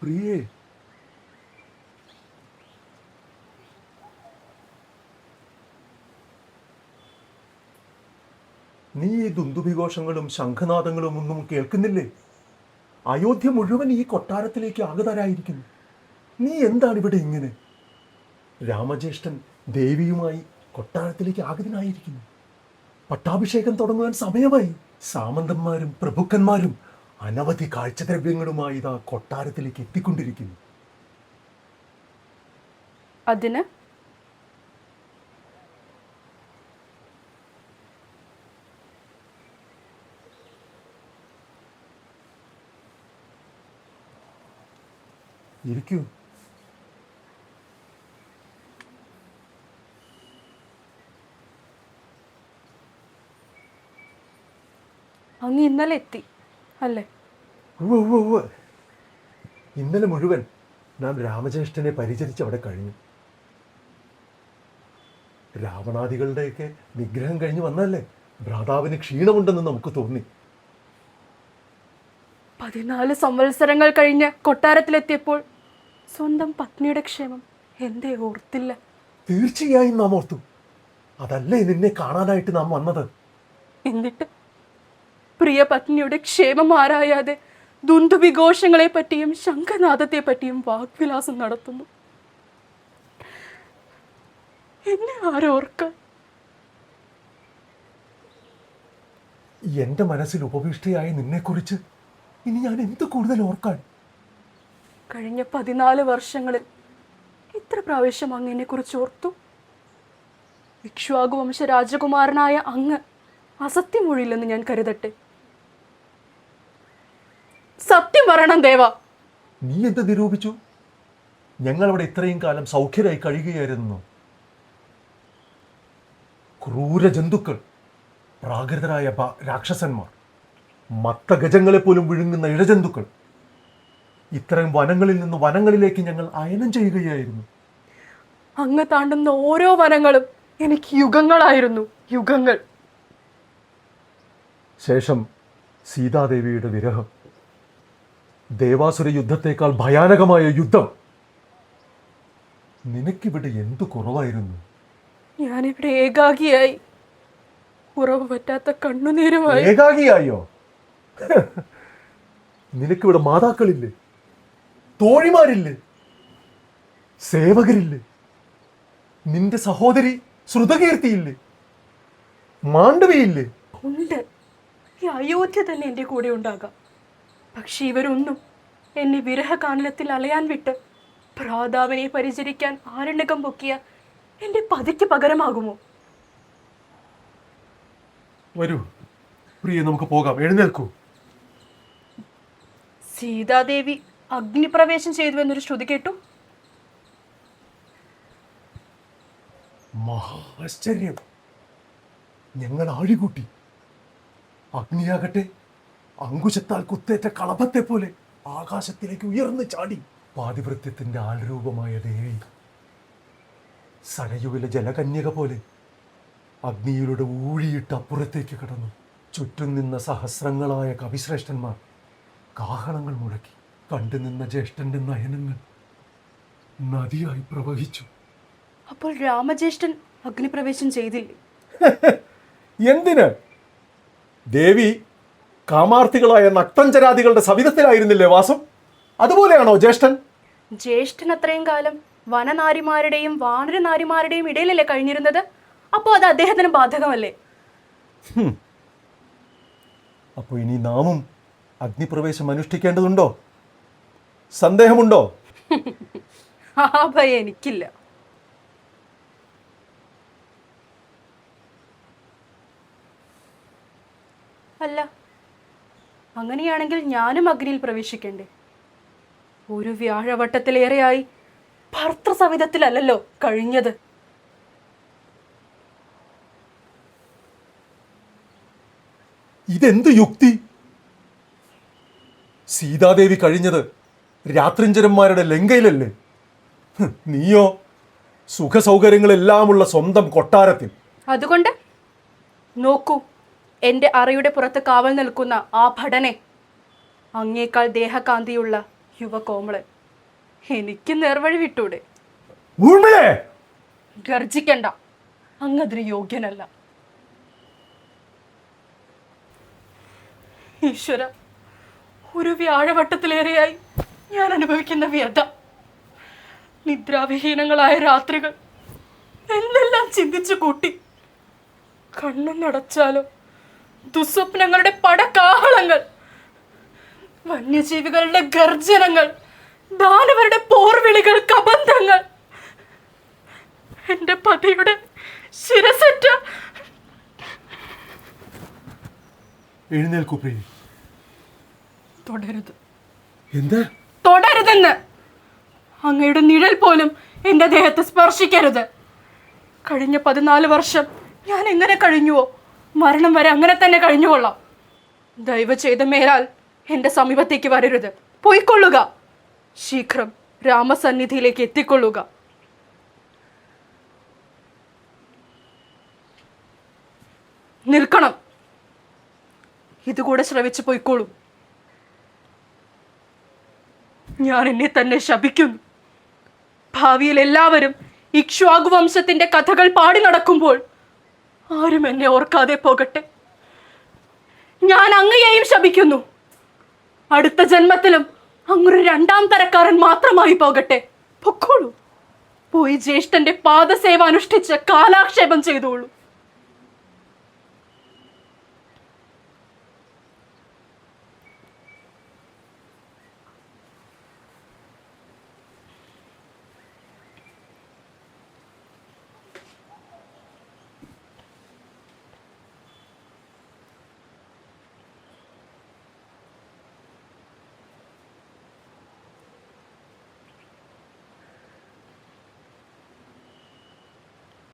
പ്രിയേ, നീ ഈ ദുന്ദുഭിഘോഷങ്ങളും ശംഖനാദങ്ങളും ഒന്നും കേൾക്കുന്നില്ലേ? അയോധ്യ മുഴുവൻ ഈ കൊട്ടാരത്തിലേക്ക് ആഗതരായിരിക്കുന്നു. നീ എന്താണ് ഇവിടെ ഇങ്ങനെ? രാമജ്യേഷ്ഠൻ ദേവിയുമായി കൊട്ടാരത്തിലേക്ക് ആഗതനായിരിക്കുന്നു. പട്ടാഭിഷേകം തുടങ്ങുവാൻ സമയമായി. സാമന്തന്മാരും പ്രഭുക്കന്മാരും അനവധി കാഴ്ചദ്രവ്യങ്ങളുമായി ഇതാ കൊട്ടാരത്തിലേക്ക് എത്തിക്കൊണ്ടിരിക്കുന്നു. അതിന് ഇരിക്കൂ. അങ്ങ് ഇന്നലെ എത്തി അല്ലേ? ഇന്നലെ മുഴുവൻ നാം രാമജ്യേഷ്ഠനെ പരിചരിച്ച് അവിടെ കഴിഞ്ഞു. രാവണാദികളുടെയൊക്കെ നിഗ്രഹം കഴിഞ്ഞു വന്നല്ലേ ഭ്രാതാവിന് ക്ഷീണമുണ്ടെന്ന് നമുക്ക് തോന്നി. 14 സംവത്സരങ്ങൾ കഴിഞ്ഞ് കൊട്ടാരത്തിലെത്തിയപ്പോൾ സ്വന്തം പത്നിയുടെ ക്ഷേമം എന്തേ ഓർത്തില്ല? തീർച്ചയായും നാം ഓർത്തു. അതല്ലേ നിന്നെ കാണാനായിട്ട് നാം വന്നത്. എന്നിട്ട് പ്രിയ പത്നിയുടെ ക്ഷേമം ആരായാതെ ദുന്ദുഭിഘോഷങ്ങളെ പറ്റിയും ശംഖനാദത്തെ പറ്റിയും വാഗ്വിലാസം നടത്തുന്നു. എന്നെ ആരോർക്കാൻ? എന്റെ മനസ്സിൽ ഉപവിഷ്ടയായ നിന്നെക്കുറിച്ച് ഇനി ഞാൻ എന്ത് കൂടുതൽ ഓർക്കാൻ? കഴിഞ്ഞ 14 വർഷങ്ങളിൽ എത്ര പ്രാവശ്യം അങ്ങ് എന്നെ കുറിച്ച് ഓർത്തു? ഇക്ഷ്വാകു വംശ രാജകുമാരനായ അങ്ങ് അസത്യമൊഴിയില്ലെന്ന് ഞാൻ കരുതട്ടെ. സത്യം പറയണം ദേവ. നീ എന്ത് നിരൂപിച്ചു? ഞങ്ങളവിടെ ഇത്രയും കാലം സൗഖ്യരായി കഴിയുകയായിരുന്നു. ക്രൂര ജന്തുക്കൾ, പ്രാകൃതരായ രാക്ഷസന്മാർ, മത്തഗജങ്ങളെ പോലും വിഴുങ്ങുന്ന ഇഴജന്തുക്കൾ, ഇത്തരം വനങ്ങളിൽ നിന്ന് വനങ്ങളിലേക്ക് ഞങ്ങൾ അയനം ചെയ്യുകയായിരുന്നു. അങ്ങ് താണ്ടുന്ന ഓരോ വനങ്ങളും എനിക്ക് യുഗങ്ങളായിരുന്നു, യുഗങ്ങൾ. ശേഷം സീതാദേവിയുടെ വിരഹം, ദേവാസുര യുദ്ധത്തേക്കാൾ ഭയാനകമായ യുദ്ധം. നിനക്കിവിടെ എന്തു കുറവായിരുന്നു? ഞാനിവിടെ ഏകാഗിയായി, ഉറവ് പറ്റാത്ത കണ്ണുനീരുമായി. ഏകാഗിയായോ? നിനക്കിവിടെ മാതാക്കളില്ലേ? തോഴിമാരില്ലേ? സേവകരില്ലേ? നിന്റെ സഹോദരി ശ്രുതകീർത്തിയില്ലേ? മാണ്ഡവിയില്ലേ? ഉണ്ട്. ഈ അയോധ്യ തന്നെ എൻ്റെ കൂടെ ഉണ്ടാകാം. പക്ഷെ ഇവരൊന്നും എന്നെ വിരഹകാനലത്തിൽ അലയാൻ വിട്ട് ഭ്രാതാവിനെ പരിചരിക്കാൻ ആരണ്യകം പൊക്കിയ എൻ്റെ പതിക്ക് പകരമാകുമോ? വരൂ പ്രിയ, നമുക്ക് പോകാം. എഴുന്നേൽക്കൂ. സീതാദേവി അഗ്നിപ്രവേശം ചെയ്തു എന്നൊരു ശ്രുതി കേട്ടു. മഹാശ്ചര്യം! ഞങ്ങൾ ആഴികൂട്ടി. അഗ്നിയാകട്ടെ അങ്കുശത്താൽ കുത്തേറ്റ കളഭത്തെ പോലെ ആകാശത്തിലേക്ക് ഉയർന്നു ചാടി. പാതിവൃത്യത്തിന്റെ ആൾരൂപമായ ദേവി സരയുവിലെ ജലകന്യക പോലെ അഗ്നിയിലൂടെ ഊഴിയിട്ട് അപ്പുറത്തേക്ക് കടന്നു. ചുറ്റും നിന്ന സഹസ്രങ്ങളായ കവിശ്രേഷ്ഠന്മാർ കാഹളങ്ങൾ മുഴക്കി. കണ്ടുനിന്ന ജ്യേഷ്ഠന്റെ നയനങ്ങൾ നദിയായി പ്രവഹിച്ചു. അപ്പോൾ രാമജ്യേഷ്ഠൻ അഗ്നിപ്രവേശം ചെയ്തില്ലേ? എന്തിന്? ദേവി കാമാർത്ഥികളായ നക്തഞ്ചരാദികളുടെ സവിധത്തിലായിരുന്നില്ലേ വാസം? അതുപോലെയാണോ ജ്യേഷ്ഠൻ? ജ്യേഷ്ഠൻ അത്രയും കാലം വനനാരിമാരുടെയും വാനരനാരിമാരുടെയും ഇടയിലല്ലേ കഴിഞ്ഞിരുന്നത്? അപ്പോൾ അത് അദ്ദേഹത്തിന് ബാധകമല്ലേ? അപ്പോൾ ഇനി നാമും അഗ്നിപ്രവേശം അനുഷ്ഠിക്കേണ്ടതുണ്ടോ? സന്ദേഹമുണ്ടോ? ആ ഭയം എനിക്കില്ല. അല്ല, അങ്ങനെയാണെങ്കിൽ ഞാനും അഗ്നിയിൽ പ്രവേശിക്കണ്ടേ? ഒരു വ്യാഴവട്ടത്തിലേറെയായി ഭർത്തൃസവിധത്തിലല്ലോ കഴിഞ്ഞത്. ഇതെന്ത് യുക്തി? സീതാദേവി കഴിഞ്ഞത് രാത്രിഞ്ചരന്മാരുടെ ലങ്കയിലല്ലേ? നീയോ സുഖസൗകര്യങ്ങളെല്ലാമുള്ള സ്വന്തം കൊട്ടാരത്തിൽ. അതുകൊണ്ട് നോക്കൂ, എൻ്റെ അറയുടെ പുറത്ത് കാവൽ നിൽക്കുന്ന ആ ഭടനെ അങ്ങേക്കാൾ ദേഹകാന്തിയുള്ള യുവകോമളൻ, എനിക്ക് നേർവഴി വിട്ടൂടെ? ഊർമിളേ! ഗർജിക്കണ്ട, അങ്ങതിന് യോഗ്യനല്ല. ഈശ്വര, ഒരു വ്യാഴവട്ടത്തിലേറെയായി ഞാൻ അനുഭവിക്കുന്ന വ്യത, നിദ്രാവിഹീനങ്ങളായ രാത്രികൾ, എന്തെല്ലാം ചിന്തിച്ചു കൂട്ടി. കണ്ണു നടച്ചാലോ ദുസ്വപ്നങ്ങളുടെ പടകാഹളങ്ങൾ, വന്യജീവികളുടെ ഗർജനങ്ങൾ, ദാനവരുടെ പോർവിളികൾ, കബന്ധങ്ങൾ, എന്റെ പതിയുടെ ശിരസറ്റ. എഴുന്നേൽക്കൂ പ്രിയ. തുടരുത്. എന്ത്? തുടരുതെന്ന്. അങ്ങയുടെ നിഴൽ പോലും എന്റെ ദേഹത്തെ സ്പർശിക്കരുത്. കഴിഞ്ഞ 14 വർഷം ഞാൻ എങ്ങനെ കഴിഞ്ഞുവോ, മരണം വരെ അങ്ങനെ തന്നെ കഴിഞ്ഞുകൊള്ളാം. ദയവ് ചെയ്ത മേലാൽ എന്റെ സമീപത്തേക്ക് വരരുത്. പോയിക്കൊള്ളുക. ശീഘ്രം രാമസന്നിധിയിലേക്ക് എത്തിക്കൊള്ളുക. നിൽക്കണം. ഇതുകൂടെ ശ്രവിച്ചു പോയിക്കോളൂ. ഞാൻ എന്നെ തന്നെ ശപിക്കുന്നു. ഭാവിയിൽ എല്ലാവരും ഇക്ഷ്വാകു വംശത്തിന്റെ കഥകൾ പാടി നടക്കുമ്പോൾ ആരും എന്നെ ഓർക്കാതെ പോകട്ടെ. ഞാൻ അങ്ങയെയും ശപിക്കുന്നു. അടുത്ത ജന്മത്തിലും അങ്ങൊരു 2ാം തരക്കാരൻ മാത്രമായി പോകട്ടെ. പൊക്കോളൂ. പോയി ജ്യേഷ്ഠന്റെ പാദസേവ അനുഷ്ഠിച്ച് കാലാക്ഷേപം ചെയ്തോളൂ.